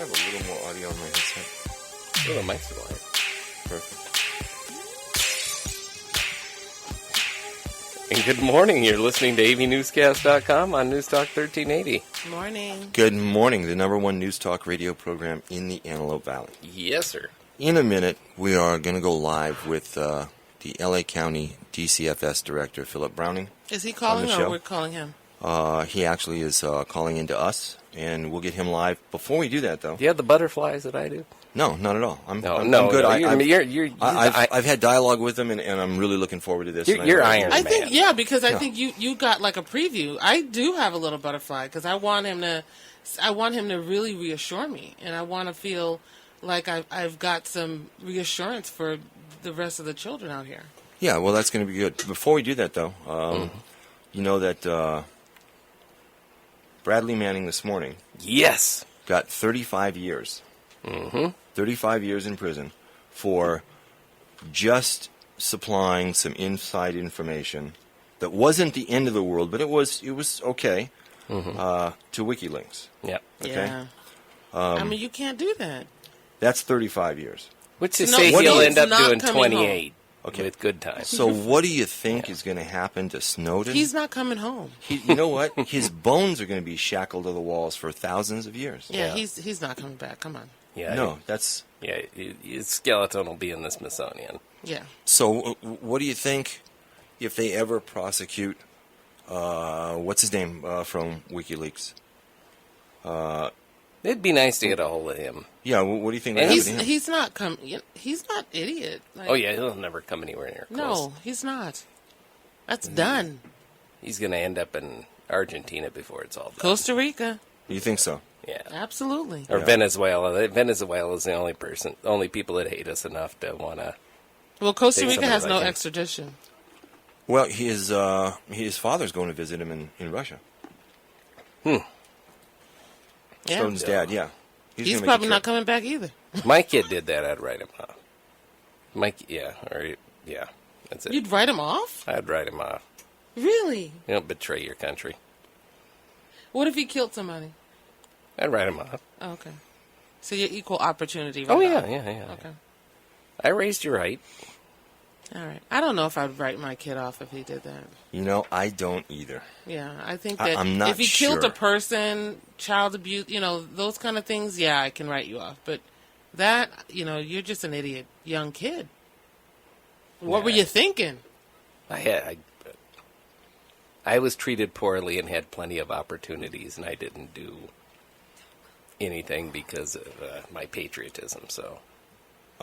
I have a little more audio on my headset. Oh, the mic's going. Perfect. And good morning. You're listening to AVNewsCast.com on News Talk 1380. Morning. Good morning. The number one news talk radio program in the Antelope Valley. Yes, sir. In a minute, we are going to go live with the LA County DCFS Director, Philip Browning. Is he calling on the show. or we're calling him? He actually is calling into us, and we'll get him live. Before we do that, though. Do you have the butterflies that I do? No, not at all. I'm good. No, I've had dialogue with him, and I'm really looking forward to this. You're Iron I Man. think, because I think you got like a preview. I do have a little butterfly because I want him to really reassure me, and I want to feel like I've got some reassurance for the rest of the children out here. Yeah, well, that's going to be good. Before we do that, though, you know that Bradley Manning this morning got 35 years. 35 years in prison for just supplying some inside information that wasn't the end of the world, but it was okay to WikiLeaks. Yeah. Okay? Yeah. I mean, you can't do that. That's 35 years. Which to No, say what he'll is end up not doing coming 28 Okay. with good times. So what do you think is going to happen to Snowden? He's not coming home. You know what? His bones are going to be shackled to the walls for thousands of years. Yeah, he's not coming back. Come on. Yeah. No, that's... Yeah, his skeleton will be in the Smithsonian. Yeah. So what do you think if they ever prosecute, what's his name from WikiLeaks? It'd be nice to get a hold of him. Yeah, what do you think? And He's not coming. He's not idiot. Like, Oh, yeah, he'll never come anywhere near close. No, he's not. That's done. He's going to end up in Argentina before it's all done. Costa Rica. You think so? Yeah. Absolutely. Or Yeah. Venezuela. Venezuela is the only people that hate us enough to want to... Well, Costa Take Rica some has no advice. extradition. Well, his father's going to visit him in Russia. Yeah. Snowden's dad, yeah. He's gonna make a probably not trip. coming back either. My kid did that, I'd write him off. That's it. You'd write him off? I'd write him off. Really? You don't betray your country. What if he killed somebody? I'd write him off. Oh, okay. So you're equal opportunity. Oh, right yeah. now. Okay. I raised you right. All right. I don't know if I'd write my kid off if he did that. You know, I don't either. Yeah, I think that I'm not if he killed sure. a person, child abuse, those kind of things, yeah, I can write you off. But that, you're just an idiot young kid. What were you thinking? I was treated poorly and had plenty of opportunities, and I didn't do anything because of my patriotism, so...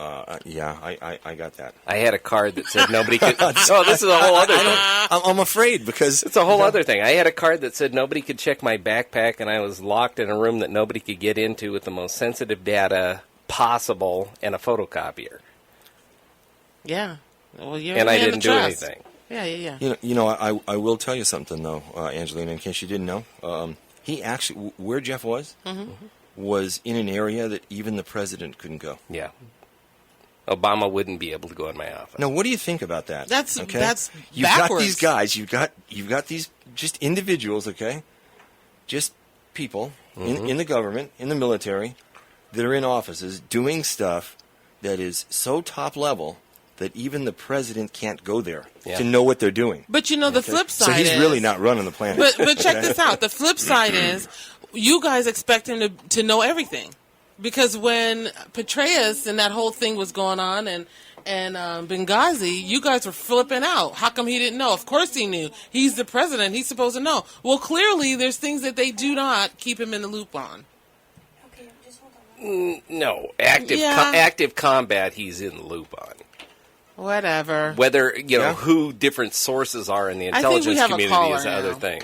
I got that. I had a card that said nobody could... Oh, this is a whole other thing. I'm afraid because... It's a whole other thing. I had a card that said nobody could check my backpack, and I was locked in a room that nobody could get into with the most sensitive data possible and a photocopier. Yeah. Well, you're And a I man didn't of do trust. anything. Yeah. I will tell you something, though, Angelina, in case you didn't know. He actually, where Jeff was in an area that even the president couldn't go. Yeah. Obama wouldn't be able to go in my office. Now, what do you think about that? That's okay? You've backwards. got these guys. You've got these just individuals, okay? Just people in the government, in the military, that are in offices doing stuff that is so top level that even the president can't go there to know what they're doing. But the flip side So he's is, really not running the planet. But check this out. The flip side is, you guys expect him to know everything. Because when Petraeus and that whole thing was going on and Benghazi, you guys were flipping out. How come he didn't know? Of course he knew. He's the president. He's supposed to know. Well, clearly there's things that they do not keep him in the loop on. Okay, just hold on. No. Active combat he's in the loop on. Whatever. Whether, who different sources are in the I think we intelligence have a community caller is the other now. thing.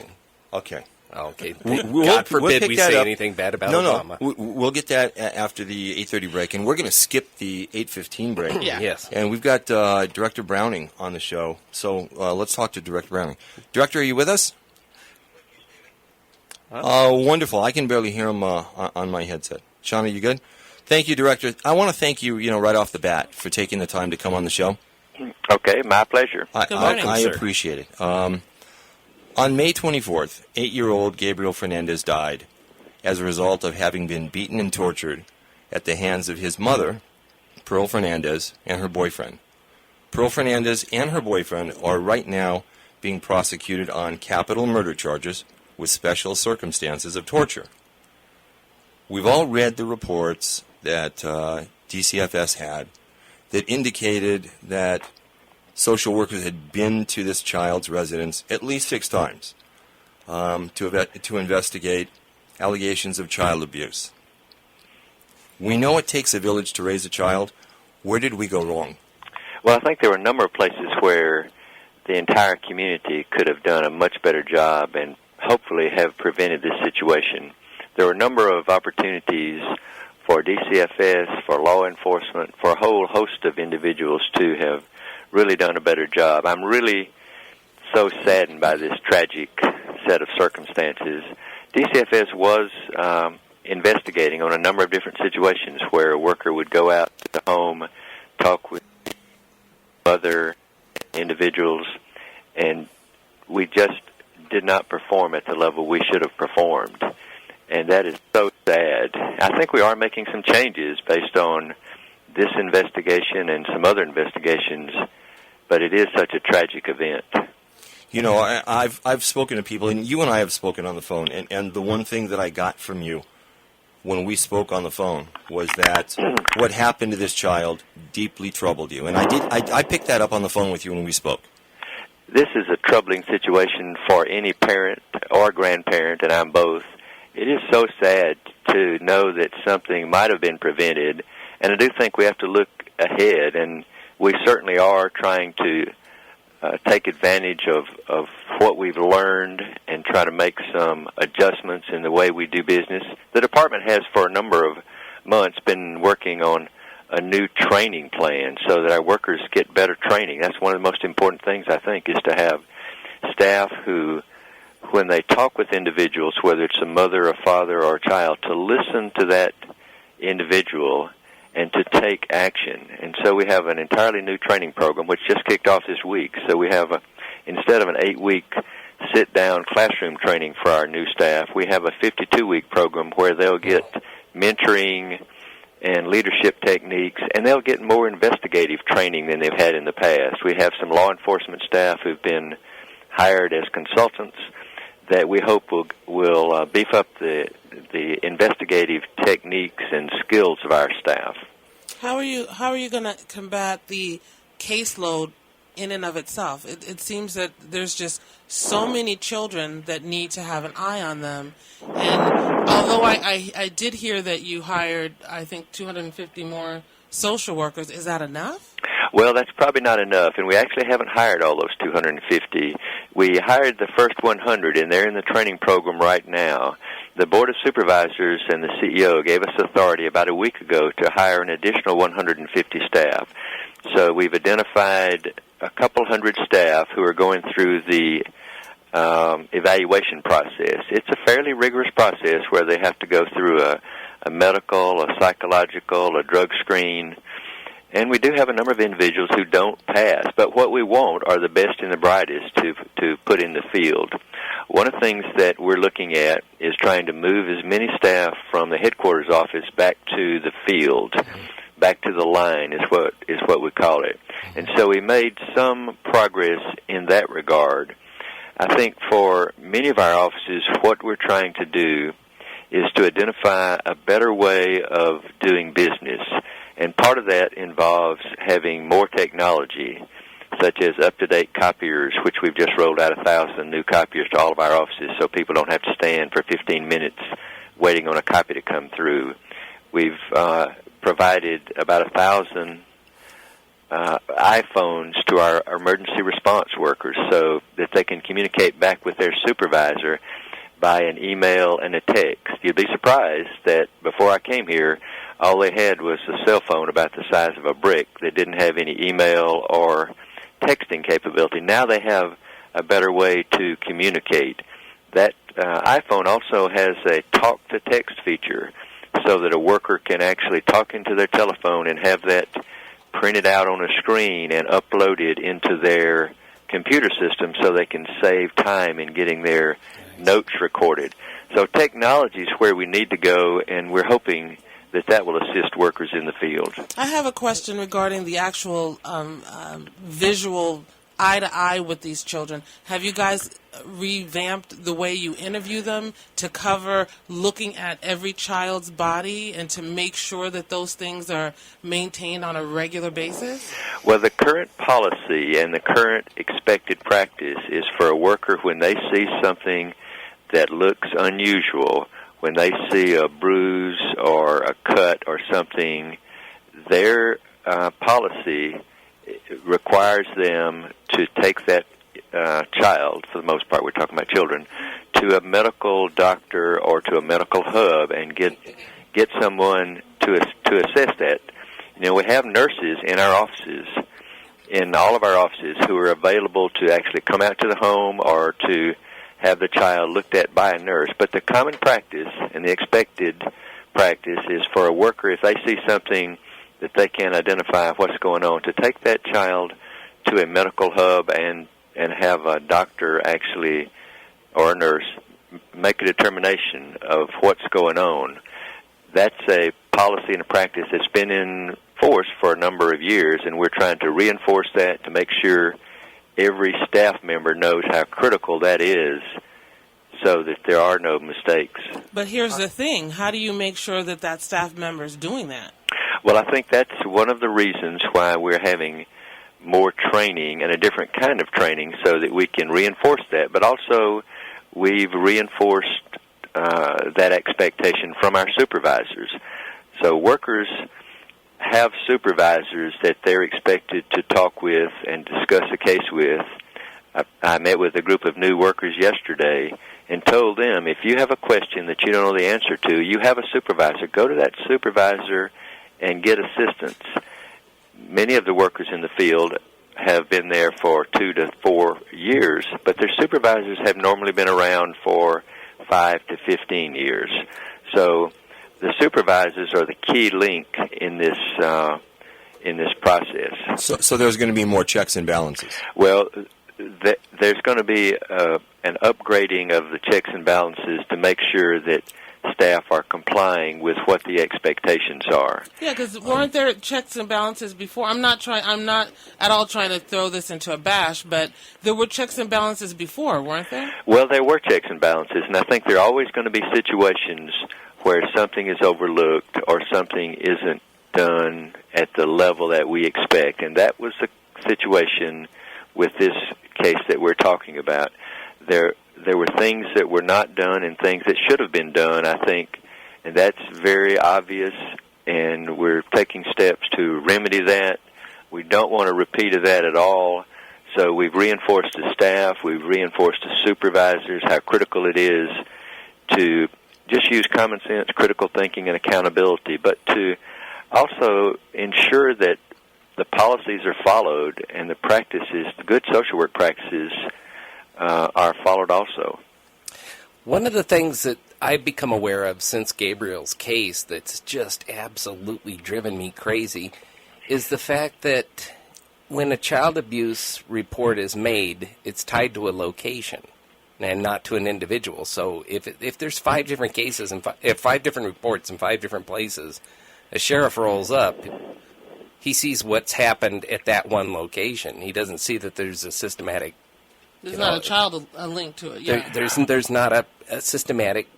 Okay. Okay. We'll God forbid pick we that say up. anything bad about No, Obama. we'll get that after the 8:30 break, and we're going to skip the 8:15 break. Yeah. Yes. And we've got Director Browning on the show, so let's talk to Director Browning. Director, are you with us? Wonderful. I can barely hear him on my headset. Sean, are you good? Thank you, Director. I want to thank you, right off the bat, for taking the time to come on the show. Okay, my pleasure. Good morning, I sir. appreciate it. On May 24th, 8-year-old Gabriel Fernandez died as a result of having been beaten and tortured at the hands of his mother, Pearl Fernandez, and her boyfriend. Pearl Fernandez and her boyfriend are right now being prosecuted on capital murder charges with special circumstances of torture. We've all read the reports that DCFS had that indicated that social workers had been to this child's residence at least 6 times to investigate allegations of child abuse. We know it takes a village to raise a child. Where did we go wrong? Well, I think there were a number of places where the entire community could have done a much better job and hopefully have prevented this situation. There were a number of opportunities for DCFS, for law enforcement, for a whole host of individuals to have really done a better job. I'm really so saddened by this tragic set of circumstances. DCFS was investigating on a number of different situations where a worker would go out to the home, talk with other individuals, and we just did not perform at the level we should have performed. And that is so sad. I think we are making some changes based on this investigation and some other investigations, but it is such a tragic event. You know, I've spoken to people, and you and I have spoken on the phone, and the one thing that I got from you when we spoke on the phone was that what happened to this child deeply troubled you. And I picked that up on the phone with you when we spoke. This is a troubling situation for any parent or grandparent, and I'm both. It is so sad to know that something might have been prevented, and I do think we have to look ahead, and we certainly are trying to take advantage of what we've learned and try to make some adjustments in the way we do business. The department has, for a number of months, been working on a new training plan so that our workers get better training. That's one of the most important things, I think, is to have staff who, when they talk with individuals, whether it's a mother, a father, or a child, to listen to that individual and to take action. And so we have an entirely new training program, which just kicked off this week. So we have, instead of an 8-week sit-down classroom training for our new staff, we have a 52-week program where they'll get mentoring and leadership techniques, and they'll get more investigative training than they've had in the past. We have some law enforcement staff who've been hired as consultants that we hope will beef up the investigative techniques and skills of our staff. How are you going to combat the caseload in and of itself? It seems that there's just so many children that need to have an eye on them. And although I did hear that you hired, I think, 250 more social workers, is that enough? Well, that's probably not enough, and we actually haven't hired all those 250. We hired the first 100, and they're in the training program right now. The Board of Supervisors and the CEO gave us authority about a week ago to hire an additional 150 staff. So we've identified a couple hundred staff who are going through the evaluation process. It's a fairly rigorous process where they have to go through a medical, a psychological, a drug screen. And we do have a number of individuals who don't pass, but what we want are the best and the brightest to put in the field. One of the things that we're looking at is trying to move as many staff from the headquarters office back to the field, back to the line is what we call it. And so we made some progress in that regard. I think for many of our offices, what we're trying to do is to identify a better way of doing business. And part of that involves having more technology, such as up-to-date copiers, which we've just rolled out 1,000 new copiers to all of our offices so people don't have to stand for 15 minutes waiting on a copy to come through. We've provided about 1,000 iPhones to our emergency response workers so that they can communicate back with their supervisor by an email and a text. You'd be surprised that before I came here, all they had was a cell phone about the size of a brick that didn't have any email or texting capability. Now they have a better way to communicate. That iPhone also has a talk-to-text feature so that a worker can actually talk into their telephone and have that printed out on a screen and uploaded into their computer system so they can save time in getting their notes recorded. So technology is where we need to go, and we're hoping that will assist workers in the field. I have a question regarding the actual visual eye-to-eye with these children. Have you guys revamped the way you interview them to cover looking at every child's body and to make sure that those things are maintained on a regular basis? Well, the current policy and the current expected practice is for a worker, when they see something that looks unusual, when they see a bruise or a cut or something, their policy requires them to take that child, for the most part we're talking about children, to a medical doctor or to a medical hub and get someone to assess that. You know, we have nurses in our offices, in all of our offices, who are available to actually come out to the home or to have the child looked at by a nurse. But the common practice and the expected practice is for a worker, if they see something that they can't identify what's going on, to take that child to a medical hub and have a doctor actually, or a nurse, make a determination of what's going on. That's a policy and a practice that's been in force for a number of years, and we're trying to reinforce that to make sure every staff member knows how critical that is so that there are no mistakes. But here's the thing. How do you make sure that that staff member is doing that? Well, I think that's one of the reasons why we're having more training and a different kind of training so that we can reinforce that. But also we've reinforced that expectation from our supervisors. So workers have supervisors that they're expected to talk with and discuss a case with. I met with a group of new workers yesterday and told them, if you have a question that you don't know the answer to, you have a supervisor. Go to that supervisor and get assistance. Many of the workers in the field have been there for 2 to 4 years, but their supervisors have normally been around for 5 to 15 years. So the supervisors are the key link in this process. So there's going to be more checks and balances. Well, there's going to be an upgrading of the checks and balances to make sure that staff are complying with what the expectations are. Yeah, because weren't there checks and balances before? I'm not at all trying to throw this into a bash, but there were checks and balances before, weren't there? Well, there were checks and balances, and I think there are always going to be situations where something is overlooked or something isn't done at the level that we expect, and that was the situation with this case that we're talking about. There were things that were not done and things that should have been done, I think, and that's very obvious, and we're taking steps to remedy that. We don't want a repeat of that at all, so we've reinforced the staff, we've reinforced the supervisors how critical it is to just use common sense, critical thinking, and accountability, but to also ensure that the policies are followed and the practices, the good social work practices, are followed also. One of the things that I've become aware of since Gabriel's case that's just absolutely driven me crazy is the fact that when a child abuse report is made, it's tied to a location and not to an individual. So if there's 5 different cases and 5 different reports in 5 different places, a sheriff rolls up, he sees what's happened at that one location. He doesn't see that there's a systematic. There's not a child link to it. Yeah. There's not a systematic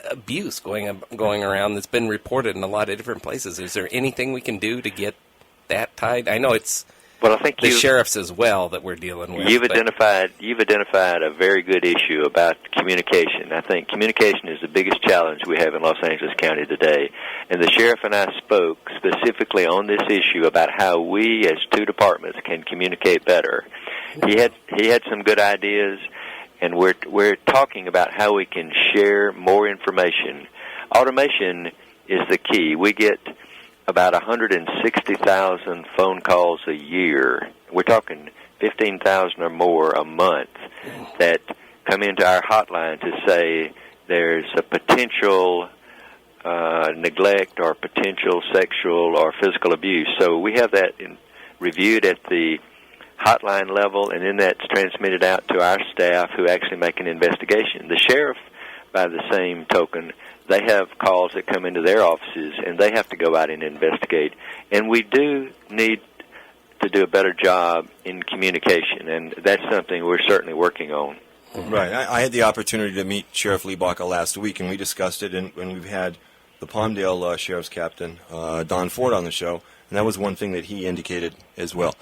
abuse going around that's been reported in a lot of different places. Is there anything we can do to get that tied? I know it's I think the sheriffs as well that we're dealing with. You've identified a very good issue about communication. I think communication is the biggest challenge we have in Los Angeles County today. And the sheriff and I spoke specifically on this issue about how we as 2 departments can communicate better. He had some good ideas, and we're talking about how we can share more information. Automation is the key. We get about 160,000 phone calls a year. We're talking 15,000 or more a month that come into our hotline to say there's a potential neglect or potential sexual or physical abuse. So we have that reviewed at the hotline level, and then that's transmitted out to our staff who actually make an investigation. The sheriff by the same token, they have calls that come into their offices, and they have to go out and investigate. And we do need to do a better job in communication, and that's something we're certainly working on. Right. I had the opportunity to meet Sheriff Liebach last week, and we discussed it, and we've had the Palmdale Sheriff's Captain, Don Ford, on the show, and that was one thing that he indicated as well.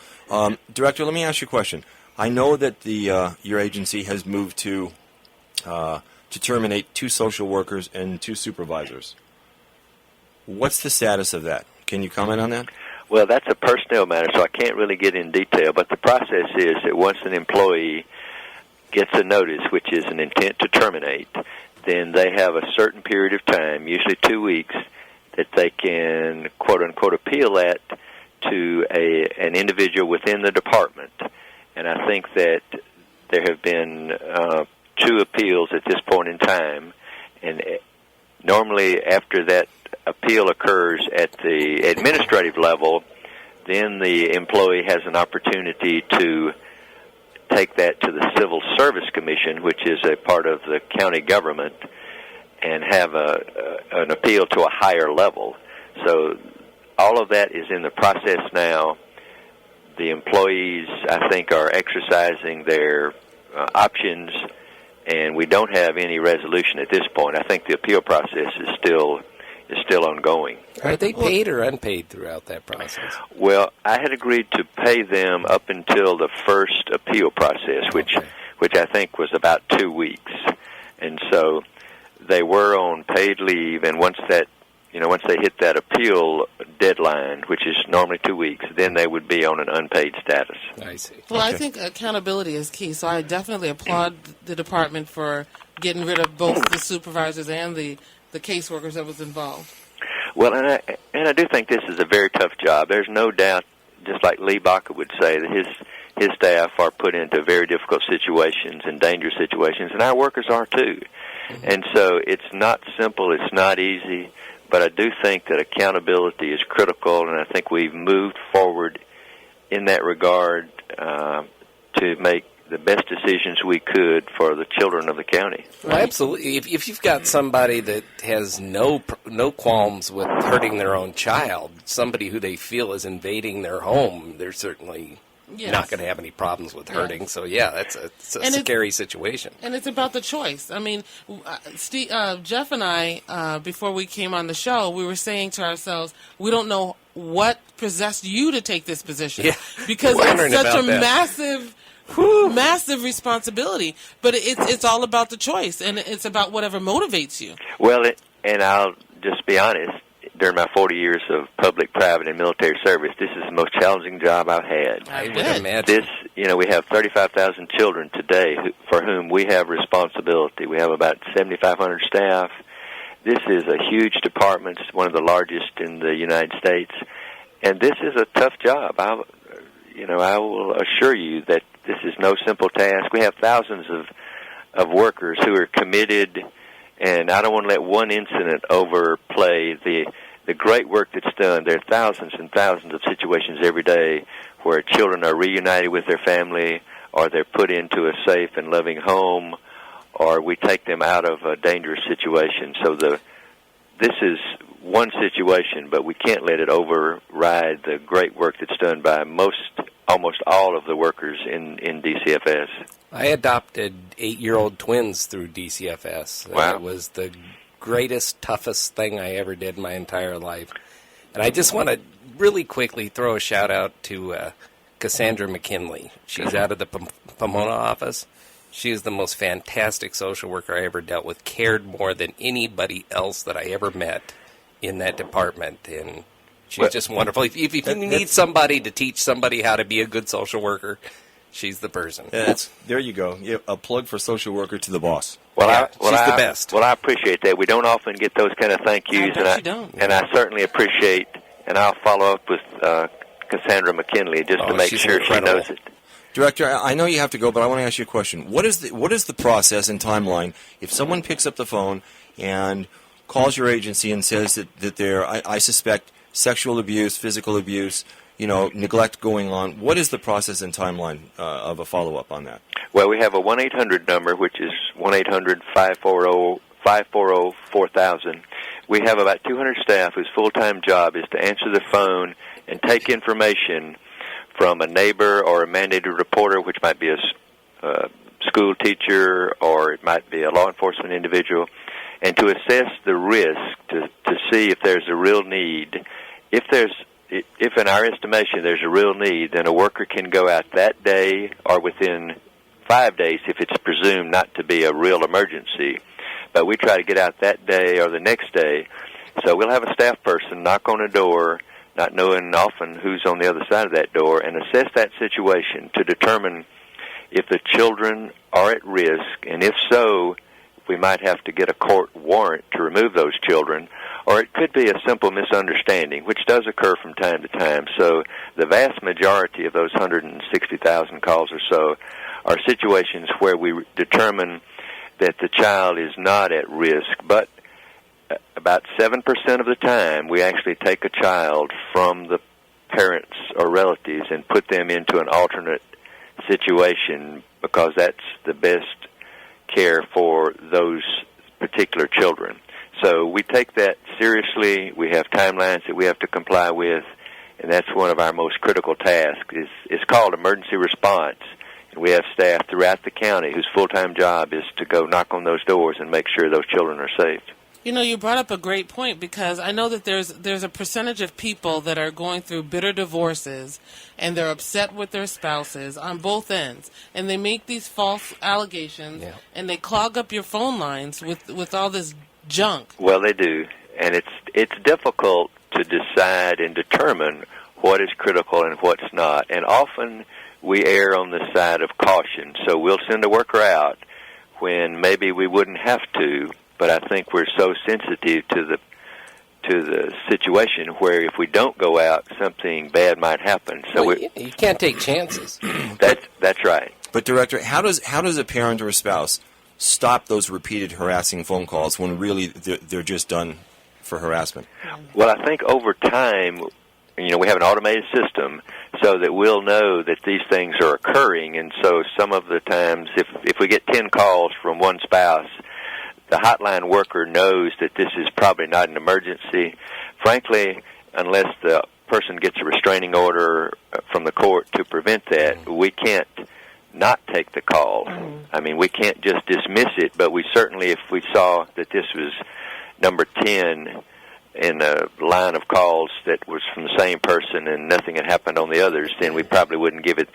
Director, let me ask you a question. I know that your agency has moved to terminate 2 social workers and 2 supervisors. What's the status of that? Can you comment on that? Well, that's a personnel matter, so I can't really get in detail, but the process is that once an employee gets a notice, which is an intent to terminate, then they have a certain period of time, usually 2 weeks, that they can, quote-unquote, appeal that to an individual within the department. And I think that there have been 2 appeals at this point in time, and normally after that appeal occurs at the administrative level, then the employee has an opportunity to take that to the Civil Service Commission, which is a part of the county government, and have an appeal to a higher level. So all of that is in the process now. The employees, I think, are exercising their options, and we don't have any resolution at this point. I think the appeal process is still ongoing. Are they paid or unpaid throughout that process? Well, I had agreed to pay them up until the first appeal process, which I think was about 2 weeks, and so they were on paid leave. And once they hit that appeal deadline, which is normally 2 weeks, then they would be on an unpaid status. I see. Well, I think accountability is key, so I definitely applaud the department for getting rid of both the supervisors and the caseworkers that was involved. Well, and I do think this is a very tough job. There's no doubt, just like Lee Baca would say, that his staff are put into very difficult situations and dangerous situations, and our workers are too. And so it's not simple, it's not easy, but I do think that accountability is critical, and I think we've moved forward in that regard to make the best decisions we could for the children of the county. Well, absolutely. If you've got somebody that has no qualms with hurting their own child, somebody who they feel is invading their home, they're certainly not going to have any problems with hurting. Yes. So, yeah, that's a scary situation. And it's about the choice. I mean, Steve, Jeff and I, before we came on the show, we were saying to ourselves, we don't know what possessed you to take this position. Yeah. Because it's such a massive responsibility. But it's all about the choice, and it's about whatever motivates you. Well, and I'll just be honest, during my 40 years of public, private, and military service, this is the most challenging job I've had. I would imagine. We have 35,000 children today for whom we have responsibility. We have about 7,500 staff. This is a huge department. It's one of the largest in the United States. And this is a tough job. I will assure you that this is no simple task. We have thousands of workers who are committed, and I don't want to let one incident overplay the great work that's done. There are thousands and thousands of situations every day where children are reunited with their family, or they're put into a safe and loving home, or we take them out of a dangerous situation. So this is one situation, but we can't let it override the great work that's done by almost all of the workers in DCFS. I adopted 8-year-old twins through DCFS. Wow. It was the greatest, toughest thing I ever did in my entire life. And I just want to really quickly throw a shout-out to Cassandra McKinley. She's out of the Pomona office. She is the most fantastic social worker I ever dealt with, cared more than anybody else that I ever met in that department. And she's just wonderful. If you need somebody to teach somebody how to be a good social worker, she's the person. There you go. A plug for social worker to the boss. She's the best. Well, I appreciate that. We don't often get those kind of thank yous, and I certainly appreciate, and I'll follow up with Cassandra McKinley just to make sure she knows it. Director, I know you have to go, but I want to ask you a question. What is the process and timeline if someone picks up the phone and calls your agency and says that there, I suspect, sexual abuse, physical abuse, neglect going on? What is the process and timeline of a follow-up on that? Well, we have a 1-800 number, which is 1-800-540-4646, 540-4000. We have about 200 staff whose full-time job is to answer the phone and take information from a neighbor or a mandated reporter, which might be a school teacher or it might be a law enforcement individual, and to assess the risk to see if there's a real need. If in our estimation there's a real need, then a worker can go out that day or within 5 days if it's presumed not to be a real emergency. But we try to get out that day or the next day. So we'll have a staff person knock on a door, not knowing often who's on the other side of that door, and assess that situation to determine if the children are at risk, and if so, we might have to get a court warrant to remove those children, or it could be a simple misunderstanding, which does occur from time to time. So the vast majority of those 160,000 calls or so are situations where we determine that the child is not at risk, but about 7% of the time we actually take a child from the parents or relatives and put them into an alternate situation because that's the best care for those particular children. So we take that seriously. We have timelines that we have to comply with, and that's one of our most critical tasks. It's called emergency response. And we have staff throughout the county whose full-time job is to go knock on those doors and make sure those children are safe. You know, you brought up a great point, because I know that there's a percentage of people that are going through bitter divorces and they're upset with their spouses on both ends, and they make these false allegations and they clog up your phone lines with all this junk. Well, they do, and it's difficult to decide and determine what is critical and what's not, and often we err on the side of caution. So we'll send a worker out when maybe we wouldn't have to, but I think we're so sensitive to the situation where if we don't go out, something bad might happen. So you can't take chances. That's right. But Director, how does a parent or a spouse stop those repeated harassing phone calls when really they're just done for harassment? Well, I think over time, we have an automated system so that we'll know that these things are occurring, and so some of the times if we get 10 calls from one spouse, the hotline worker knows that this is probably not an emergency. Frankly, unless the person gets a restraining order from the court to prevent that, we can't not take the call. I mean, we can't just dismiss it, but we certainly, if we saw that this was number 10 in a line of calls that was from the same person and nothing had happened on the others, then we probably wouldn't give it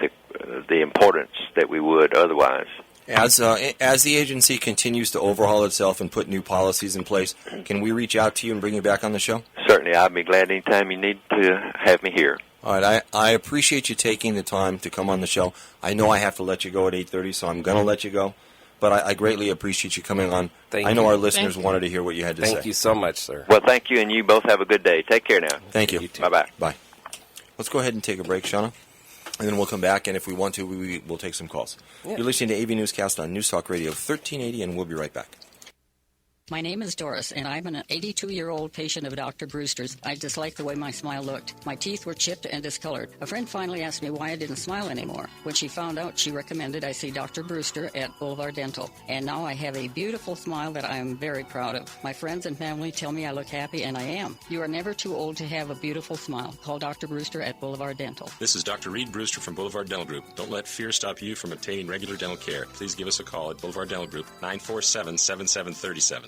the importance that we would otherwise. As the agency continues to overhaul itself and put new policies in place, can we reach out to you and bring you back on the show? Certainly. I'll be glad anytime you need to have me here. All right. I appreciate you taking the time to come on the show. I know I have to let you go at 8:30, so I'm going to let you go. But I greatly appreciate you coming on. I know our listeners wanted to hear what you had to say. Thank you so much, sir. Well, thank you, and you both have a good day. Take care now. Thank you. You too. Bye-bye. Bye. Let's go ahead and take a break, Shauna. And then we'll come back, and if we want to, we'll take some calls. Yeah. You're listening to AV Newscast on News Talk Radio 1380, and we'll be right back. My name is Doris, and I'm an 82-year-old patient of Dr. Brewster's. I disliked the way my smile looked. My teeth were chipped and discolored. A friend finally asked me why I didn't smile anymore. When she found out, she recommended I see Dr. Brewster at Boulevard Dental. And now I have a beautiful smile that I am very proud of. My friends and family tell me I look happy, and I am. You are never too old to have a beautiful smile. Call Dr. Brewster at Boulevard Dental. This is Dr. Reed Brewster from Boulevard Dental Group. Don't let fear stop you from obtaining regular dental care. Please give us a call at Boulevard Dental Group, 947-7737.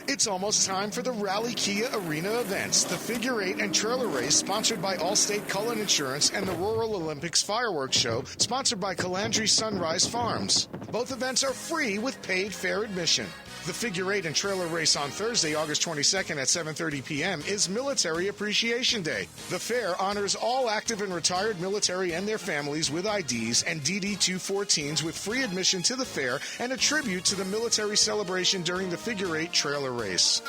It's almost time for the Rally Kia Arena events, the Figure 8 and Trailer Race sponsored by Allstate Cullen Insurance and the Rural Olympics Fireworks Show sponsored by Calandri Sunrise Farms. Both events are free with paid fair admission. The Figure 8 and Trailer Race on Thursday, August 22nd at 7:30 p.m. is Military Appreciation Day. The fair honors all active and retired military and their families with IDs and DD-214s with free admission to the fair and a tribute to the military celebration during the Figure 8 Trailer Race.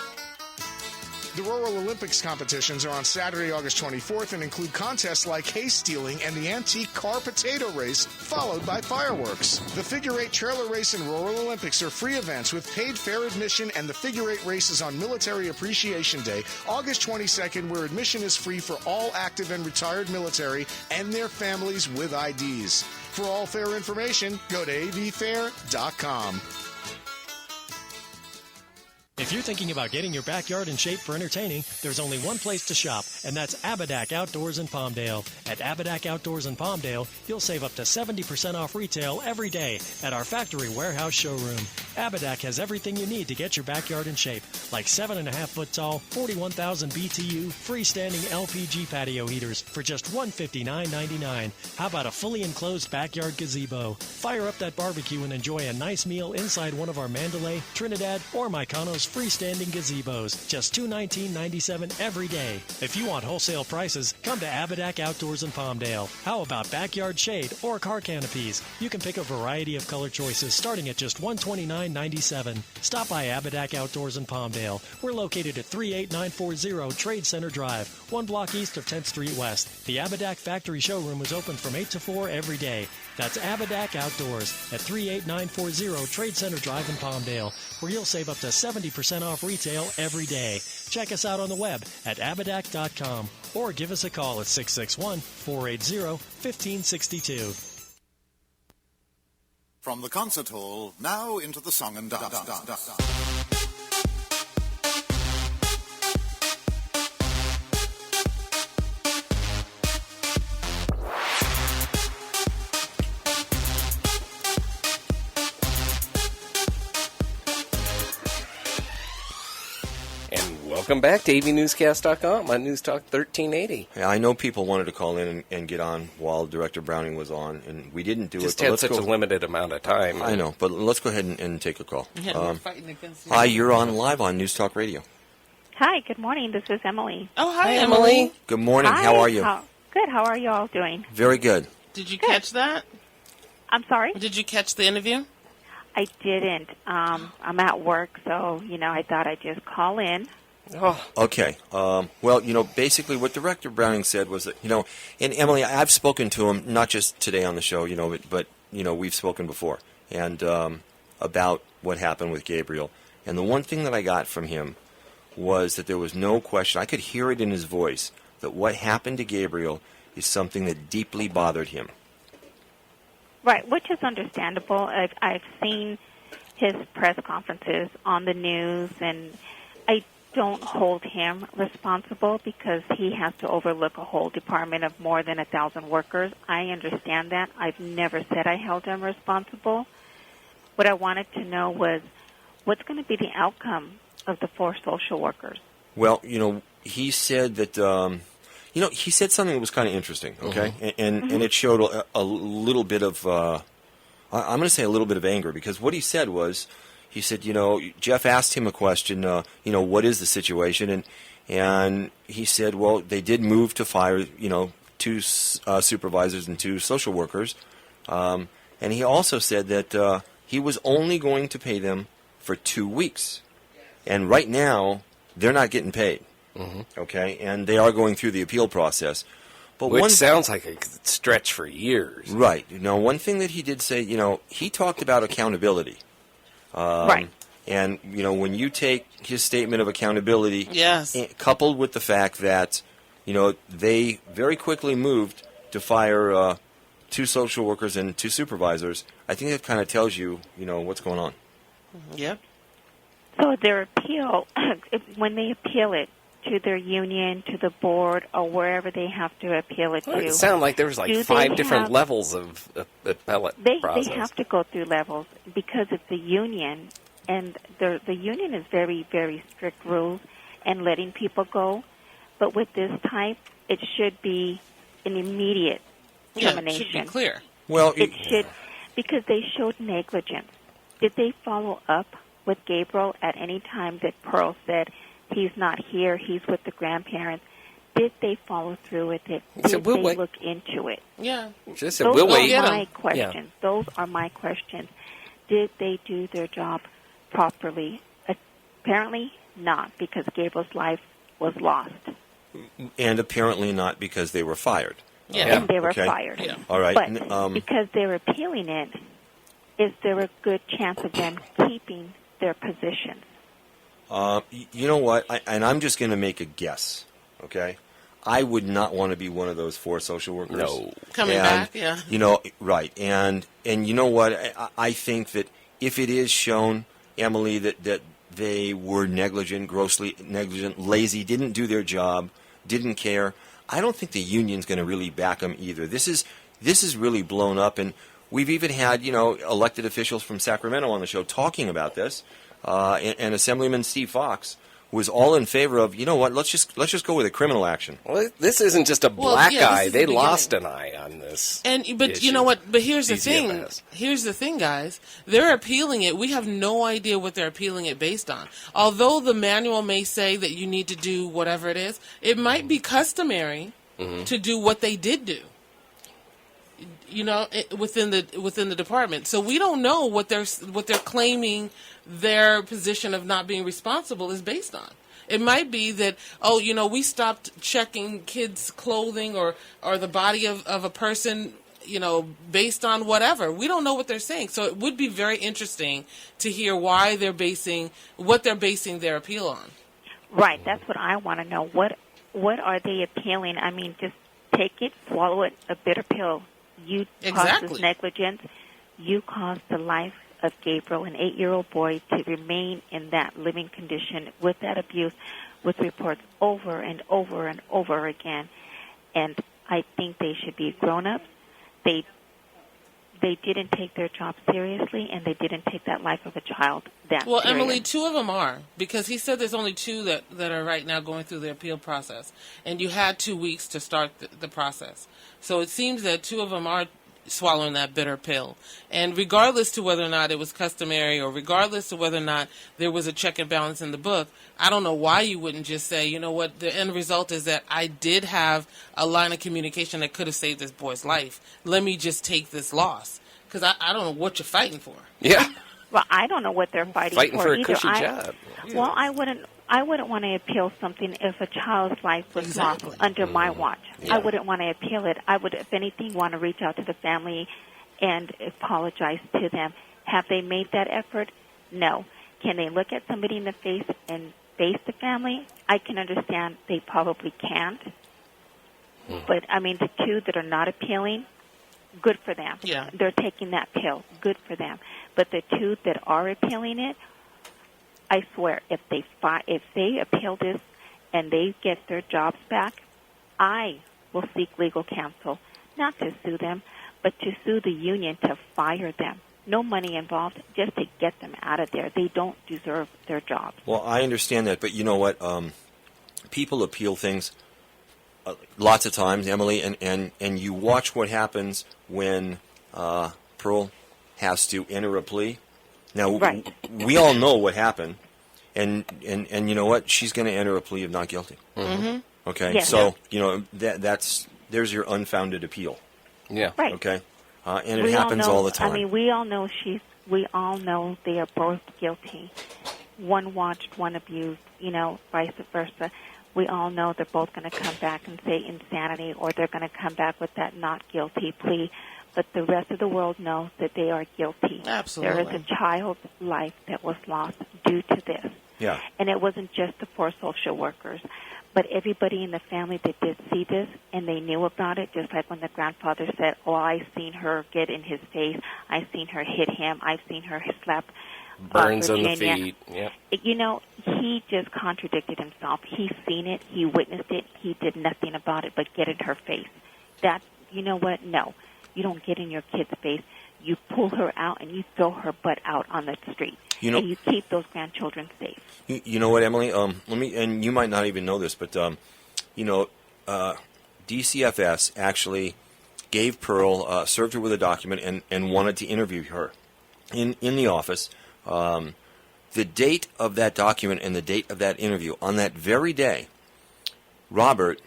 The Rural Olympics competitions are on Saturday, August 24th and include contests like hay stealing and the antique car potato race, followed by fireworks. The Figure 8 Trailer Race and Rural Olympics are free events with paid fair admission, and the Figure 8 race is on Military Appreciation Day, August 22nd, where admission is free for all active and retired military and their families with IDs. For all fair information, go to avfair.com. If you're thinking about getting your backyard in shape for entertaining, there's only one place to shop, and that's Abadak Outdoors in Palmdale. At Abadak Outdoors in Palmdale, you'll save up to 70% off retail every day at our factory warehouse showroom. Abadak has everything you need to get your backyard in shape, like 7.5-foot tall, 41,000 BTU, freestanding LPG patio heaters for just $159.99. How about a fully enclosed backyard gazebo? Fire up that barbecue and enjoy a nice meal inside one of our Mandalay, Trinidad, or Mykonos freestanding gazebos. Just $219.97 every day. If you want wholesale prices, come to Abadak Outdoors in Palmdale. How about backyard shade or car canopies? You can pick a variety of color choices starting at just $129.97. Stop by Abadak Outdoors in Palmdale. We're located at 38940 Trade Center Drive, 1 block east of 10th Street West. The Abadak Factory Showroom is open from 8 to 4 every day. That's Abadak Outdoors at 38940 Trade Center Drive in Palmdale, where you'll save up to 70% off retail every day. Check us out on the web at abadak.com or give us a call at 661-480-1562. From the concert hall, now into the song and dance. Welcome back to AVNewsCast.com on News Talk 1380. Yeah, I know people wanted to call in and get on while Director Browning was on, and we didn't do Just it. had such a limited amount of time. I know, but let's go ahead and take a call. Yeah, we're fighting against hi, you're on live on News Talk Radio. Hi, good morning. This is Emily. Oh, hi, Emily. Good morning. Hi. How are you? Good. How are you all doing? Very good. Did you catch that? I'm sorry? Did you catch the interview? I didn't. I'm at work, so, I thought I'd just call in. Oh. Okay. Well, basically what Director Browning said was that, and Emily, I've spoken to him, not just today on the show, but we've spoken before, and about what happened with Gabriel. And the one thing that I got from him was that there was no question, I could hear it in his voice, that what happened to Gabriel is something that deeply bothered him. Right, which is understandable. I've seen his press conferences on the news, and I don't hold him responsible because he has to overlook a whole department of more than 1,000 workers. I understand that. I've never said I held him responsible. What I wanted to know was what's going to be the outcome of the 4 social workers? Well, he said that, he said something that was kind of interesting, okay? Mm-hmm. And it showed a little bit of, I'm going to say a little bit of anger, because what he said was, he said, Jeff asked him a question, what is the situation? And he said, well, they did move to fire, 2 supervisors and 2 social workers. And he also said that he was only going to pay them for 2 weeks. And right now, they're not getting paid, okay? And they are going through the appeal process. But Which sounds like a stretch for years. Right. Now, one thing that he did say, he talked about accountability. Right. And, when you take his statement of accountability, yes, coupled with the fact that, they very quickly moved to fire 2 social workers and 2 supervisors, I think that kind of tells you, what's going on. Yep. So their appeal, when they appeal it to their union, to the board, or wherever they have to appeal it to. It sounded like there was like 5 different levels of appellate process. They have to go through levels because it's a union, and the union is very, very strict rules and letting people go. But with this type, it should be an immediate termination. It should be clear. Well, it should, because they showed negligence. Did they follow up with Gabriel at any time that Pearl said, he's not here, he's with the grandparents? Did they follow through with it? Did they look into it? Yeah. Those are my questions. Yeah. Those are my questions. Did they do their job properly? Apparently not, because Gabriel's life was lost. And apparently not because they were fired. Yeah. And they were fired. Yeah. All right. But because they're appealing it, is there a good chance of them keeping their positions? You know what? I'm just going to make a guess, okay? I would not want to be one of those 4 social workers. No. Coming back, yeah. Right. And you know what? I think that if it is shown, Emily, that they were negligent, grossly negligent, lazy, didn't do their job, didn't care. I don't think the union's going to really back them either. This is really blown up, and we've even had elected officials from Sacramento on the show talking about this, and Assemblyman Steve Fox was all in favor of, let's just go with a criminal action. Well, this isn't just a black eye. They the lost an eye on this. But issue. you know what? But here's the thing. DCFS. Here's the thing, guys. They're appealing it. We have no idea what they're appealing it based on. Although the manual may say that you need to do whatever it is, it might be customary to do what they did do. Within the department. So we don't know what they're claiming their position of not being responsible is based on. It might be that, we stopped checking kids' clothing or the body of a person, based on whatever. We don't know what they're saying. So it would be very interesting to hear what they're basing their appeal on. Right. That's what I want to know. What are they appealing? I mean, just take it, swallow it, a bitter pill. You caused this negligence. You caused the life of Gabriel, an 8-year-old boy, to remain in that living condition with that abuse, with reports over and over and over again. And I think they should be grown-ups. They didn't take their job seriously, and they didn't take that life of a child that Well, serious. Emily, 2 of them are, because he said there's only 2 that are right now going through the appeal process, and you had 2 weeks to start the process. So it seems that 2 of them are swallowing that bitter pill. And regardless to whether or not it was customary, or regardless to whether or not there was a check and balance in the book, I don't know why you wouldn't just say, you know what, the end result is that I did have a line of communication that could have saved this boy's life. Let me just take this loss. Because I don't know what you're fighting for. Yeah. Well, I don't know what they're fighting for either. a cushy job. Well, I wouldn't want to appeal something if a child's life was lost under my watch. Yeah. I wouldn't want to appeal it. I would, if anything, want to reach out to the family and apologize to them. Have they made that effort? No. Can they look at somebody in the face and face the family? I can understand they probably can't. But, I mean, the 2 that are not appealing, good for them. Yeah. They're taking that pill. Good for them. But the 2 that are appealing it, I swear, if they appeal this and they get their jobs back, I will seek legal counsel, not to sue them, but to sue the union to fire them. No money involved, just to get them out of there. They don't deserve their jobs. Well, I understand that, but you know what? People appeal things lots of times, Emily, and you watch what happens when Pearl has to enter a plea. Now, right. We all know what happened, and you know what? She's going to enter a plea of not guilty. Mm-hmm. Okay, Yes. so there's your unfounded appeal. Yeah. Right. Okay, and it happens all the time. I mean, we all know they are both guilty. One watched, one abused, vice versa. We all know they're both going to come back and say insanity, or they're going to come back with that not guilty plea. But the rest of the world knows that they are guilty. Absolutely. There is a child's life that was lost due to this. Yeah. And it wasn't just the 4 social workers, but everybody in the family that did see this and they knew about it, just like when the grandfather said, I seen her get in his face, I seen her hit him, I've seen her slap burns on the Virginia. feet. Yep. He just contradicted himself. He's seen it, he witnessed it, he did nothing about it but get in her face. That, you know what? No. You don't get in your kid's face. You pull her out and you throw her butt out on the street. And you keep those grandchildren safe. You know what, Emily? And you might not even know this, but DCFS actually gave Pearl, served her with a document, and wanted to interview her in the office. The date of that document and the date of that interview, on that very day, Robert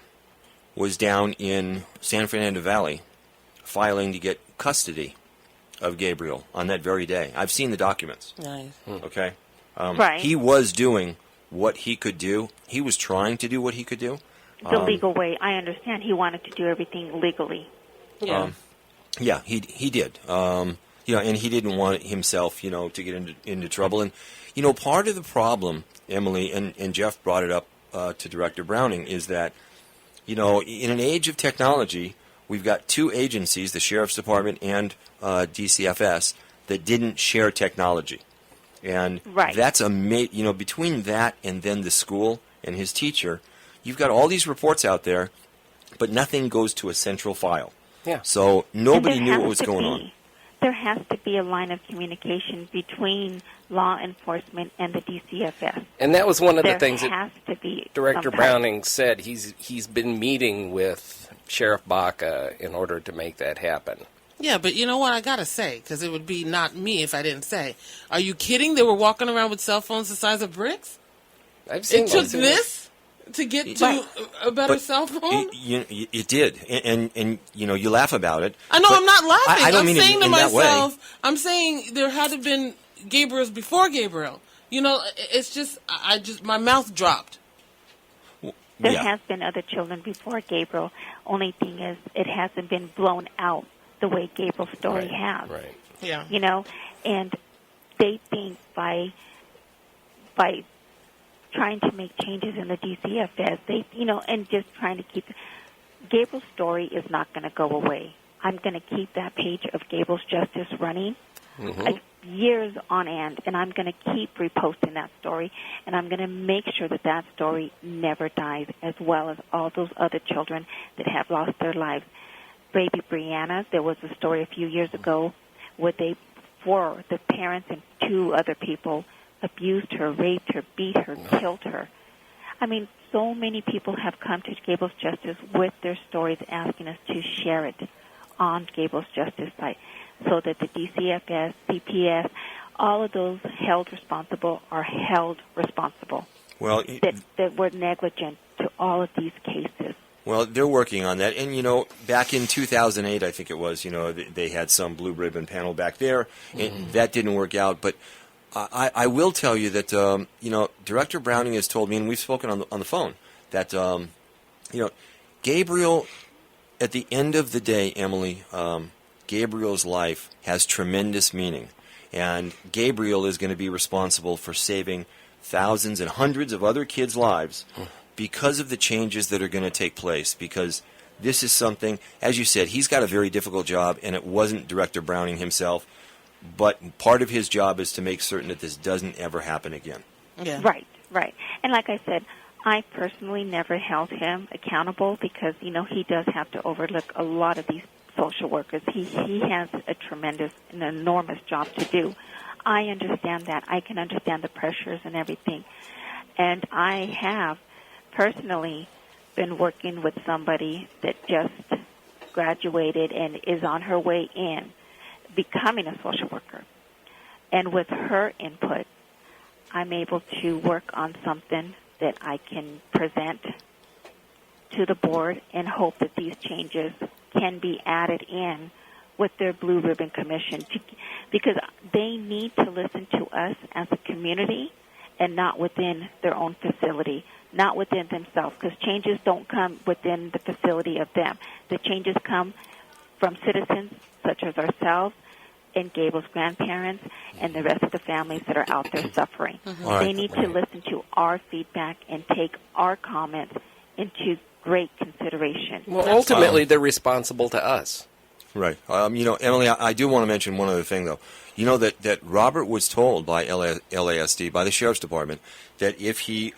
was down in San Fernando Valley filing to get custody of Gabriel on that very day. I've seen the documents. Nice. Okay? Right. He was doing what he could do. He was trying to do what he could do. The legal way. I understand. He wanted to do everything legally. Yeah. Yeah, he did. And he didn't want himself, to get into trouble. And, part of the problem, Emily, and Jeff brought it up to Director Browning, is that, in an age of technology, we've got 2 agencies, the Sheriff's Department and DCFS, that didn't share technology. And Right. that's between that and then the school and his teacher, you've got all these reports out there, but nothing goes to a central file. Yeah. So nobody And knew there what has was to going be- on. There has to be a line of communication between law enforcement and the DCFS. And that was one of the There things that has to be Director some type- Browning said. He's been meeting with Sheriff Baca in order to make that happen. Yeah, but you know what? I gotta say, because it would be not me if I didn't say. Are you kidding? They were walking around with cell phones the size of bricks? I've seen It took those. this to get to a better cell phone? It did, and you laugh about it. I know, but I'm not laughing. I don't I'm mean saying in to that way. myself, I'm saying there had to have been Gabriel's before Gabriel. You know, it's just, my mouth dropped. There Yeah. has been other children before Gabriel. Only thing is, it hasn't been blown out the way Gabriel's story has. Right. Yeah. You know, and they think by trying to make changes in the DCFS, and just trying to keep Gabriel's story is not going to go away. I'm going to keep that page of Gabriel's Justice running years on end, and I'm going to keep reposting that story, and I'm going to make sure that story never dies, as well as all those other children that have lost their lives. Baby Brianna, there was a story a few years ago where the parents and 2 other people abused her, raped her, beat her, killed her. I mean, so many people have come to Gabriel's Justice with their stories, asking us to share it on Gabriel's Justice site, so that the DCFS, CPS, all of those held responsible are held responsible. Well, that were negligent to all of these cases. Well, they're working on that. And, back in 2008, I think it was, they had some blue ribbon panel back there, and that didn't work out. But I will tell you that, Director Browning has told me, and we've spoken on the phone, that, Gabriel, at the end of the day, Emily, Gabriel's life has tremendous meaning. And Gabriel is going to be responsible for saving thousands and hundreds of other kids' lives because of the changes that are going to take place. Because this is something, as you said, he's got a very difficult job, and it wasn't Director Browning himself. But part of his job is to make certain that this doesn't ever happen again. Yeah. Right. And like I said, I personally never held him accountable because, he does have to overlook a lot of these social workers. He has an enormous job to do. I understand that. I can understand the pressures and everything. And I have personally been working with somebody that just graduated and is on her way in becoming a social worker. And with her input, I'm able to work on something that I can present to the board and hope that these changes can be added in with their Blue Ribbon Commission, because they need to listen to us as a community and not within their own facility, not within themselves, because changes don't come within the facility of them. The changes come from citizens such as ourselves and Gabriel's grandparents and the rest of the families that are out there suffering. They need to listen to our feedback and take our comments into great consideration. Well, ultimately, they're responsible to us. Right. Emily, I do want to mention one other thing, though. You know that Robert was told by LASD, by the Sheriff's Department, that if he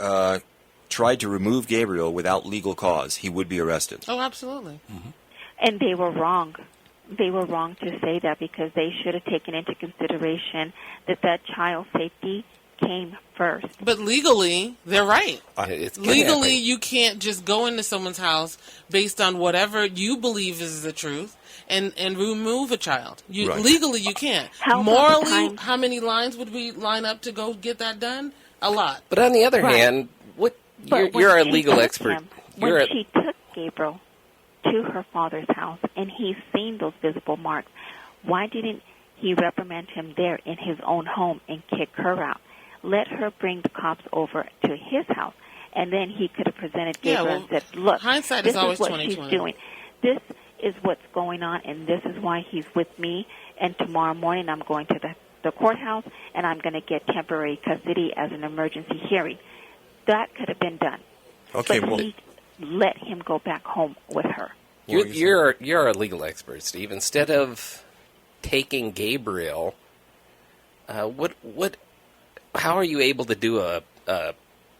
tried to remove Gabriel without legal cause, he would be arrested. Oh, absolutely. And they were wrong. They were wrong to say that, because they should have taken into consideration that child's safety came first. But legally, they're right. It's Legally, kidnapping. you can't just go into someone's house based on whatever you believe is the truth and remove a child. Right. Legally, you can't. How about the Morally, time- how many lines would we line up to go get that done? A lot. But on the other Right. hand, But you're a when legal she took expert. him- when You're a- she took Gabriel to her father's house and he's seen those visible marks, why didn't he reprimand him there in his own home and kick her out? Let her bring the cops over to his house, and then he could have presented Gabriel and said, look, hindsight this is always what 20/20. she's doing. This is what's going on, and this is why he's with me, and tomorrow morning I'm going to the courthouse, and I'm going to get temporary custody as an emergency hearing. That could have been done. Okay, But well, he let him go back home with her. You're a legal expert, Steve. Instead of taking Gabriel, what how are you able to do a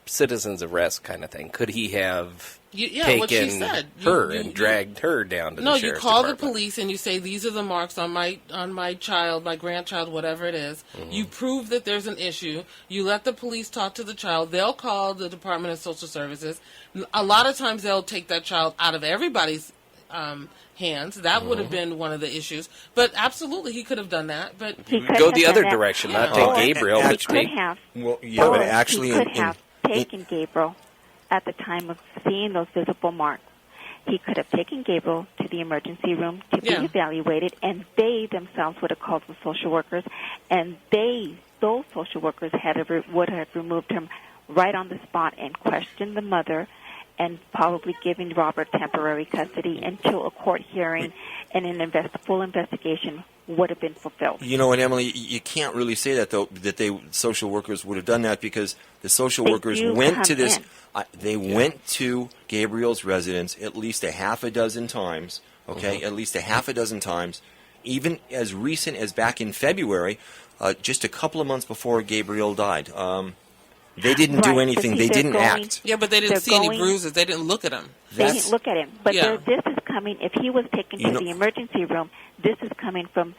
citizen's arrest kind of thing? Could he have what she taken said. her and dragged her down to the No, sheriff's you call department? the police and you say, these are the marks on my child, my grandchild, whatever it is. You prove that there's an issue. You let the police talk to the child. They'll call the Department of Social Services. A lot of times they'll take that child out of everybody's hands. That would have been one of the issues. But absolutely, he could have done that. But He could Go have the done other that. direction, Yeah. not take Oh, Gabriel, He but could take... have. Well, yeah, but Or actually, he could have taken Gabriel at the time of seeing those visible marks. He could have taken Gabriel to the emergency room to be evaluated, and they themselves would have called the social workers, and those social workers would have removed him right on the spot and questioned the mother, and probably giving Robert temporary custody until a court hearing and an full investigation would have been fulfilled. You know what, Emily? You can't really say that, though, that social workers would have done that, because the social They workers do went come to this. in. They went to Gabriel's residence at least a half a dozen times. Okay, at least a half a dozen times, even as recent as back in February, just a couple of months before Gabriel died. They didn't do anything. They didn't act. Yeah, but they didn't see any bruises. They didn't look at him. They didn't look at him. But this is coming, if he was taken to the emergency room, this is coming from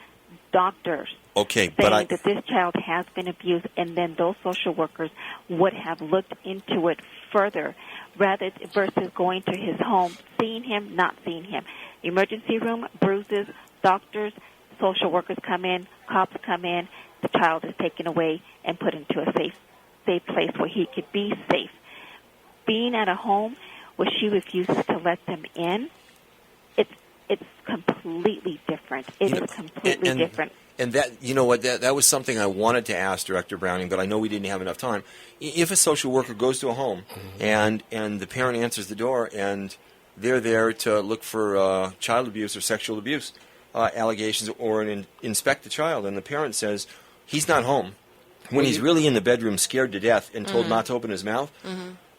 doctors Okay, saying that this child has been abused, and then those social workers would have looked into it further versus going to his home, seeing him, not seeing him. Emergency room, bruises, doctors, social workers come in, cops come in, the child is taken away and put into a safe place where he could be safe. Being at a home where she refuses to let them in, it's completely different. It is completely different. And that, you know what, that was something I wanted to ask Director Browning, but I know we didn't have enough time. If a social worker goes to a home and the parent answers the door and they're there to look for child abuse or sexual abuse allegations or inspect the child, and the parent says he's not home, when he's really in the bedroom scared to death and told not to open his mouth,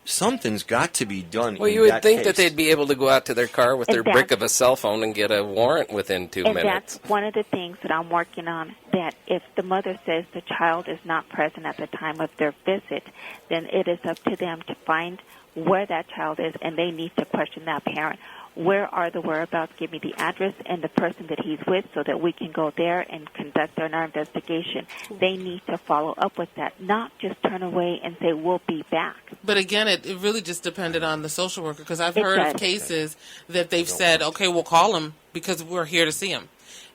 something's got to be done. Well, you would think that they'd be able to go out to their car with their brick of a cell phone and get a warrant within 2 minutes. And that's one of the things that I'm working on, that if the mother says the child is not present at the time of their visit, then it is up to them to find where that child is, and they need to question that parent. Where are the whereabouts? Give me the address and the person that he's with so that we can go there and conduct our investigation. They need to follow up with that, not just turn away and say, we'll be back. But again, it really just depended on the social worker, because I've heard of cases that they've said, okay, we'll call him because we're here to see him.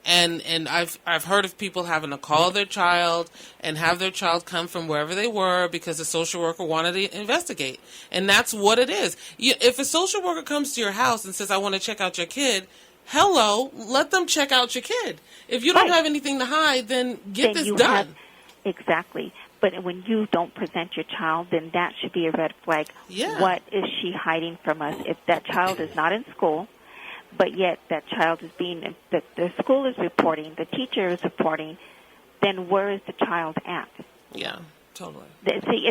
And I've heard of people having to call their child and have their child come from wherever they were because the social worker wanted to investigate. And that's what it is. If a social worker comes to your house and says, I want to check out your kid, hello, let them check out your kid. If you don't have anything to hide, then get this done. Exactly. But when you don't present your child, then that should be a red flag. Yeah. What is she hiding from us? If that child is not in school, but yet that child is the school is reporting, the teacher is reporting, then where is the child at? Yeah, totally. See,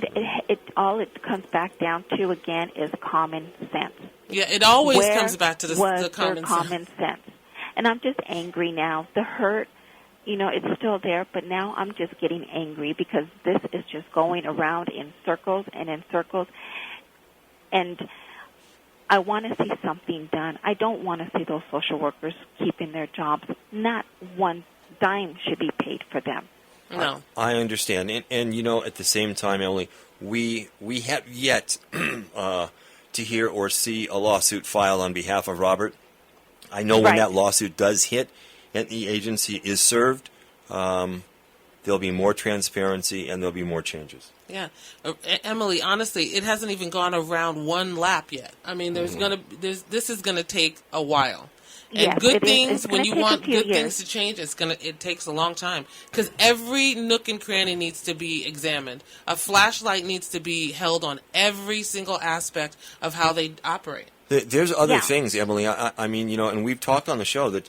all it comes back down to, again, is common sense. Yeah, it always comes back to the common sense. And I'm just angry now. The hurt, it's still there, but now I'm just getting angry because this is just going around in circles and in circles. And I want to see something done. I don't want to see those social workers keeping their jobs. Not one dime should be paid for them. No. I understand. And at the same time, Emily, we have yet to hear or see a lawsuit filed on behalf of Robert. I know when that lawsuit does hit and the agency is served, there'll be more transparency and there'll be more changes. Yeah, Emily. Honestly, it hasn't even gone around one lap yet. I mean, this is gonna take a while. And yes, good things, when you want good years. things to change, it takes a long time because every nook and cranny needs to be examined. A flashlight needs to be held on every single aspect of how they operate. There's other things, Emily. I mean, and we've talked on the show that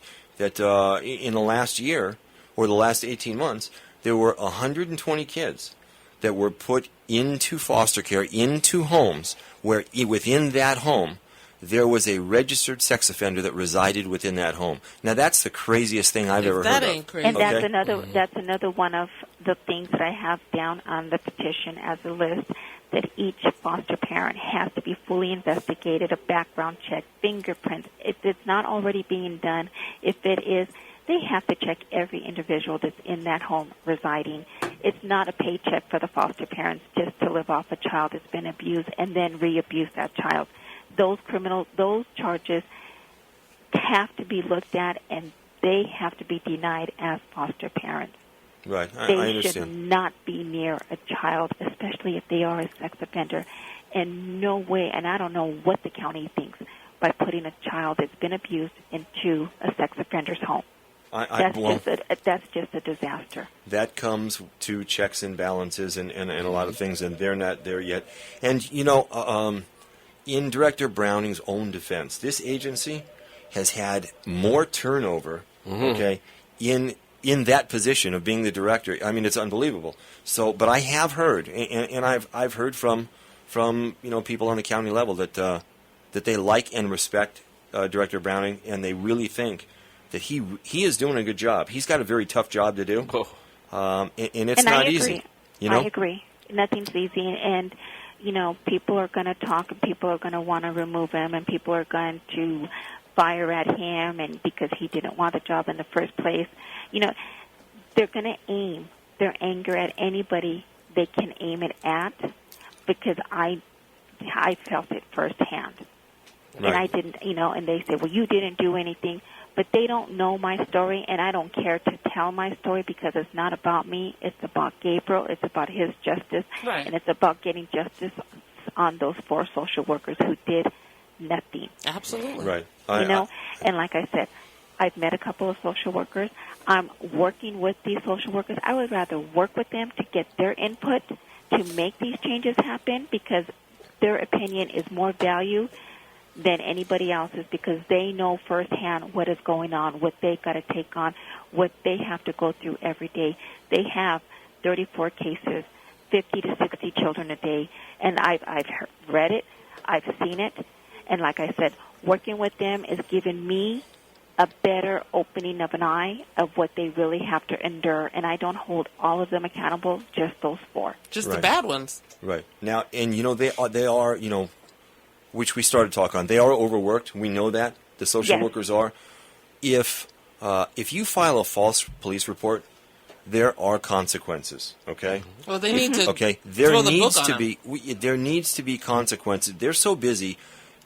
in the last year or the last 18 months, there were 120 kids that were put into foster care, into homes, where within that home, there was a registered sex offender that resided within that home. Now, that's the craziest thing I've ever heard That of. ain't crazy. And that's another one of the things that I have down on the petition as a list, that each foster parent has to be fully investigated, a background check, fingerprints. If it's not already being done, if it is, they have to check every individual that's in that home residing. It's not a paycheck for the foster parents just to live off a child that's been abused and then re-abuse that child. Those charges have to be looked at, and they have to be denied as foster parents. Right, I They understand. should not be near a child, especially if they are a sex offender. And no way, and I don't know what the county thinks, by putting a child that's been abused into a sex offender's home. That's just a disaster. That comes to checks and balances and a lot of things, and they're not there yet. And, in Director Browning's own defense, this agency has had more turnover, okay, in that position of being the director. I mean, it's unbelievable. So, but I have heard, and I've heard from people on the county level that they like and respect Director Browning, and they really think that he is doing a good job. He's got a very tough job to do, and it's not easy. I agree. Nothing's easy, and people are going to talk, and people are going to want to remove him, and people are going to fire at him, and because he didn't want the job in the first place. They're going to aim their anger at anybody they can aim it at, because I felt it firsthand. Right. And I didn't, and they say, well, you didn't do anything. But they don't know my story, and I don't care to tell my story, because it's not about me. It's about Gabriel. It's about his justice. Right. And it's about getting justice on those 4 social workers who did nothing. Absolutely. Right. And like I said, I've met a couple of social workers. I'm working with these social workers. I would rather work with them to get their input to make these changes happen, because their opinion is more valued than anybody else's, because they know firsthand what is going on, what they've got to take on, what they have to go through every day. They have 34 cases, 50 to 60 children a day, and I've read it, I've seen it, and like I said, working with them is giving me a better opening of an eye of what they really have to endure, and I don't hold all of them accountable, just those 4. Just Right. the bad ones. Right. Now, and they are, which we started to talk on. They are overworked. We know that. The social Yes. workers are. If you file a false police report, there are consequences. Okay. Well, they need to Okay. There throw the needs book to on be there needs to be consequences. They're so busy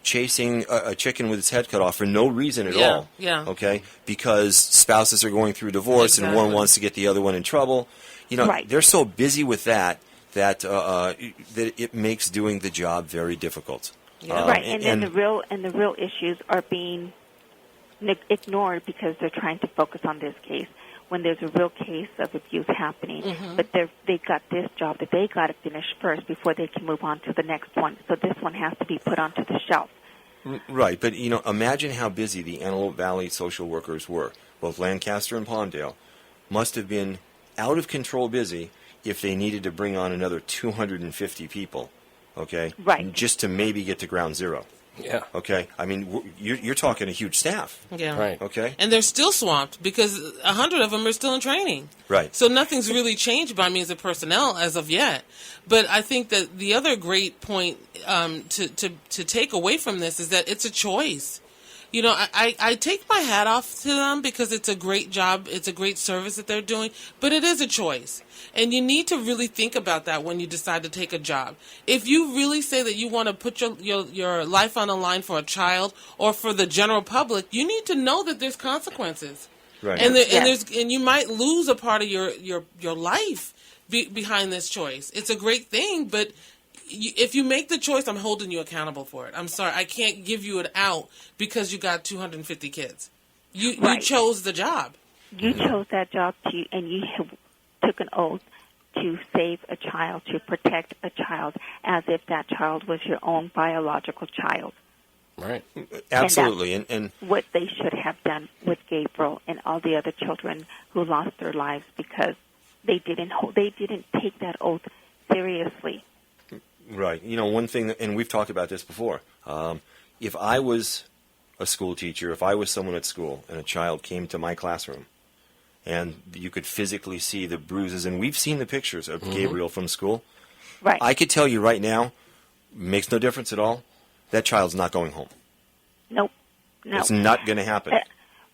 chasing a chicken with its head cut off for no reason at all. Yeah. Okay. Because spouses are going through divorce, and one wants to get the other one in trouble. Right. They're so busy with that it makes doing the job very difficult. Right, and then the real issues are being ignored, because they're trying to focus on this case when there's a real case of abuse happening. But they've got this job that they got to finish first before they can move on to the next one. So this one has to be put onto the shelf. Right, but imagine how busy the Antelope Valley social workers were. Both Lancaster and Palmdale must have been out of control busy if they needed to bring on another 250 people. Okay, right, just to maybe get to ground zero. Yeah. Okay, I mean, you're talking a huge staff. Yeah. Right. Okay. And they're still swamped, because 100 of them are still in training. Right. So nothing's really changed by means of personnel as of yet. But I think that the other great point to take away from this is that it's a choice. I take my hat off to them, because it's a great job, it's a great service that they're doing, but it is a choice. And you need to really think about that when you decide to take a job. If you really say that you want to put your life on the line for a child or for the general public, you need to know that there's consequences. Right. And you might lose a part of your life behind this choice. It's a great thing, but if you make the choice, I'm holding you accountable for it. I'm sorry, I can't give you an out because you got 250 kids. You chose the job. You chose that job, and you took an oath to save a child, to protect a child, as if that child was your own biological child. Right. Absolutely. And what they should have done with Gabriel and all the other children who lost their lives, because they didn't take that oath seriously. Right. One thing, and we've talked about this before, if I was a school teacher, if I was someone at school and a child came to my classroom and you could physically see the bruises, and we've seen the pictures of Gabriel from school, Right. I could tell you right now, makes no difference at all, that child's not going home. Nope. No. It's not going to happen.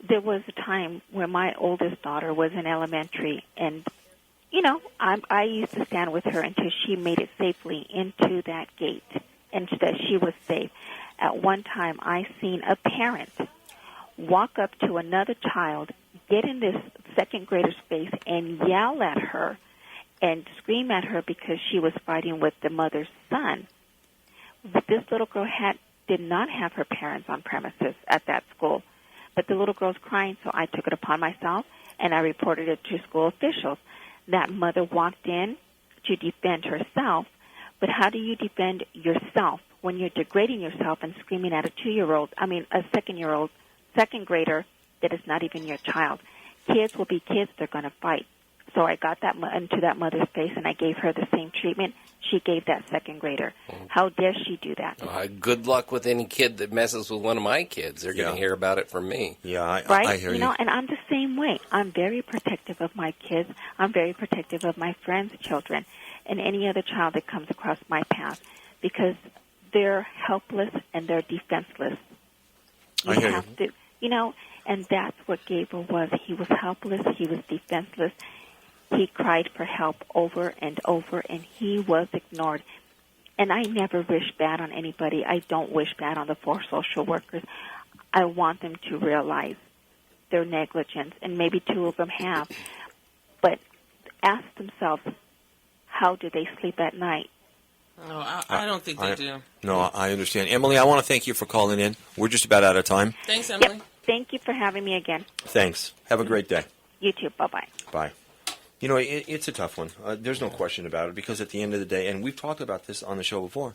There was a time where my oldest daughter was in elementary, and, I used to stand with her until she made it safely into that gate and that she was safe. At one time, I seen a parent walk up to another child, get in this second grader's face, and yell at her and scream at her because she was fighting with the mother's son. But this little girl did not have her parents on premises at that school. But the little girl's crying, so I took it upon myself, and I reported it to school officials. That mother walked in to defend herself, but how do you defend yourself when you're degrading yourself and screaming at a a second grader that is not even your child? Kids will be kids. They're going to fight. So I got that into that mother's face, and I gave her the same treatment she gave that second grader. How dare she do that? Good luck with any kid that messes with one of my kids. They're going to hear about it from me. Yeah, I hear you. And I'm the same way. I'm very protective of my kids. I'm very protective of my friends' children and any other child that comes across my path because they're helpless and they're defenseless. I hear you. And that's what Gabriel was. He was helpless. He was defenseless. He cried for help over and over, and he was ignored. And I never wish bad on anybody. I don't wish bad on the 4 social workers. I want them to realize their negligence, and maybe 2 of them have. But ask themselves, how do they sleep at night? Oh, I don't think they do. No, I understand. Emily, I want to thank you for calling in. We're just about out of time. Thanks, Emily. Yep. Thank you for having me again. Thanks. Have a great day. You too. Bye-bye. Bye. It's a tough one. There's no question about it because at the end of the day, and we've talked about this on the show before,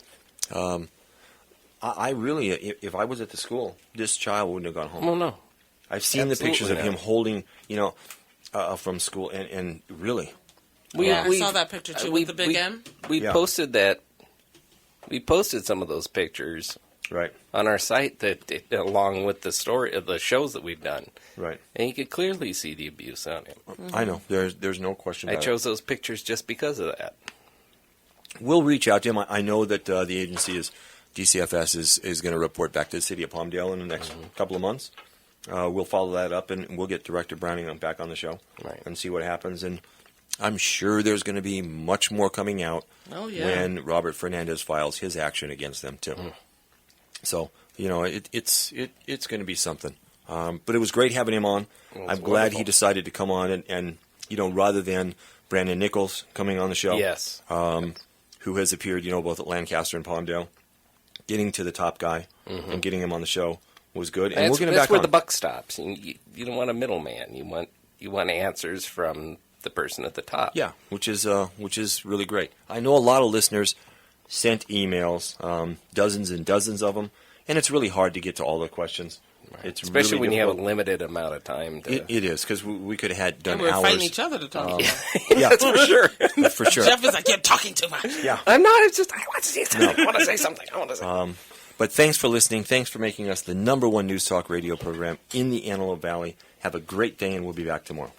I really, if I was at the school, this child wouldn't have gone home. Well, no. I've seen the pictures of him holding, from school, and really. I saw that picture too with the big M. We posted that. We posted some of those pictures on our site along with the story of the shows that we've done. Right. And you could clearly see the abuse on him. I know. There's no question about it. I chose those pictures just because of that. We'll reach out to him. I know that the agency DCFS is going to report back to the city of Palmdale in the next couple of months. We'll follow that up, and we'll get Director Browning back on the show and see what happens. And I'm sure there's going to be much more coming out when Robert Fernandez files his action against them, too. So, it's going to be something. But it was great having him on. I'm glad he decided to come on, and rather than Brandon Nichols coming on the show, who has appeared, both at Lancaster and Palmdale, getting to the top guy and getting him on the show was good. And we'll get him back on. That's where the buck stops. You don't want a middleman. You want answers from the person at the top. Yeah, which is really great. I know a lot of listeners sent emails, dozens and dozens of them, and it's really hard to get to all the questions. It's especially really when you difficult. have a limited amount of time. It is, because we could have done we're hours. fighting each other to talk. Yeah, that's for sure. For sure. Jeff is like, you're talking too much. Yeah. I'm not. It's just I want to say something. I want to say something. But thanks for listening. Thanks for making us the #1 news talk radio program in the Antelope Valley. Have a great day, and we'll be back tomorrow.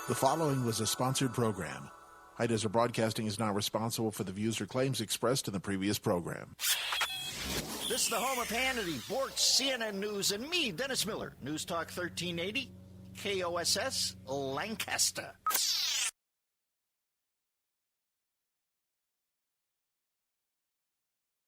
The following was a sponsored program. High Desert Broadcasting is not responsible for the views or claims expressed in the previous program. This is the home of Hannity, Bortz, CNN News, and me, Dennis Miller. News Talk 1380, KOSS, Lancaster.